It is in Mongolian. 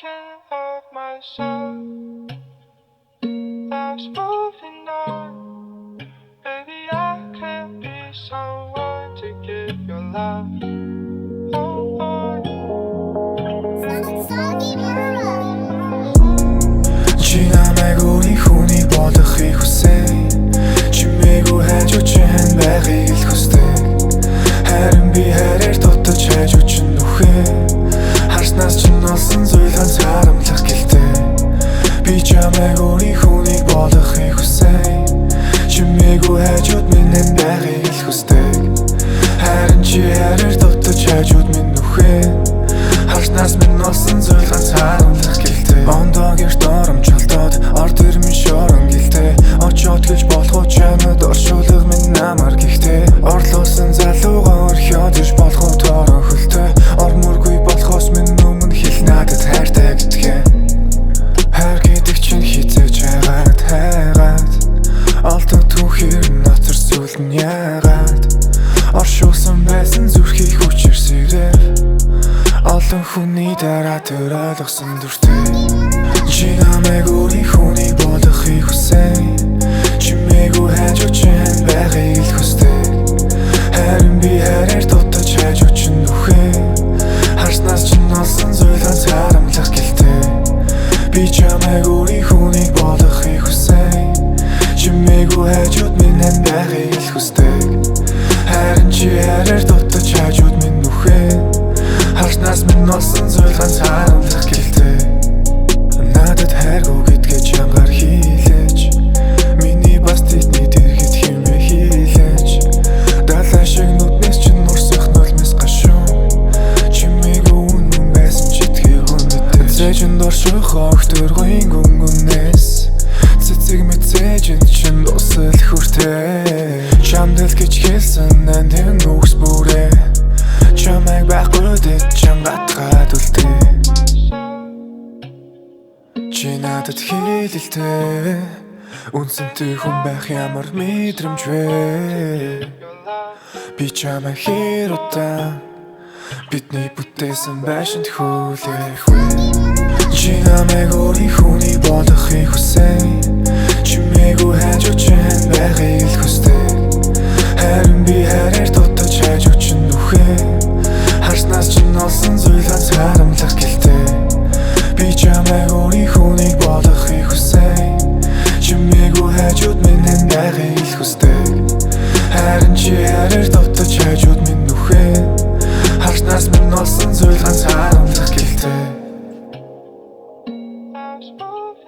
can't help myself. Life's moving on. Baby, I could be someone to give your love. Oh, oh. Чи намайг өөрийн хүнийг болгохыг хүсээ. Чимээгүй хайж үчэн байхыг л хүсдэг. Харин би хараар тутаж хайж үчин нүхээ. Харснаас чинь олсон зүйл ганцаарамлах гэлтэй. Би чамайг өөрийн хүнийг болгохыг хүсээ. Чимээгүй хайжууд минь байхыг л хүсдэг. Харин чи хараар тутаж хайжууд минь нүхээ. Харснаас минь олсон зүйл ганцаарамлах гэлтэй. Ондоо гэрт оромжолдоод орд ирмэн шорон гэлтэй. Очоод гэлж болох уу чамд оршуулга минь намар гихтэй. Орлуулсан залуугаа орхиод иж болох уу торон хөлтэй. Ормөргүй болохоос минь өмнө хэл надад хайртай гэдгээ. Хайр гэдэг чинь хизээж хайгаад Олдон түүхээр ноцор сүлн яагаад Оршуулсан байсан зүрхий хүчээр сэрээ. Олон хүний дараа төр ойлгосон дүртэй. Чи намайг өөрийн хүнийг болгохыг хүсээ. Чимээгүй хайж үчэн байхыг л хүсдэг. Харин би хараар тутаж хайж үчин нүхээ. Харснаас чинь олсон зүйл ганцаарамлах гэлтэй. Би чамайг өөрийн хүнийг болгохыг хүсээ. Чимээгүй хайжууд минь байхыг л хүсдэг. Харин чи хараар тутаж хайжууд минь нүхээ. Харснаас минь олсон зүйл ганцаарамлах гэлтэй. Надад хайргүй гэдгээ чамгаар хийлээч. Миний бас тэдний дэргэд хэмээ хийлээч. Далай шиг нүднээс чинь урсах нулмис гашуун. Чимээгүй үнэн байсан читгээ хүнэтэй. Зэжинд орших огтөргөйн гүнгүнээс. Цэцэг мэдсэжинд чинь дусал хүртээ. Чамдэл гэж хэлсэн нандин үгс бүрээ. Чамайг байхгүй дэд чам гатгаад үлдээ. Чи надад хэлэлтэй. Үнсэнтэй хүн байх ямар мэдрэмж вэ? Би чамайг хэр удаан бидний бүтээсэн байшинд хүлээх вэ? Чи намайг өөрийн хүнийг болгохыг хүсээ. Чимээгүй хайж үчэн байхыг л хүсдэг. Харин би хараар тутаж хайж үчин нүхээ. Харснаас чинь олсон зүйл ганцаарамлах гэлтэй. Би чамайг өөрийн хүнийг болгохыг хүсээ. Чимээгүй хайжууд минь байхыг л хүсдэг. Харин чи хараар тутаж хайжууд минь нүхээ. Харснаас минь олсон зүйл ганцаарамлах гэлтэй. Life's moving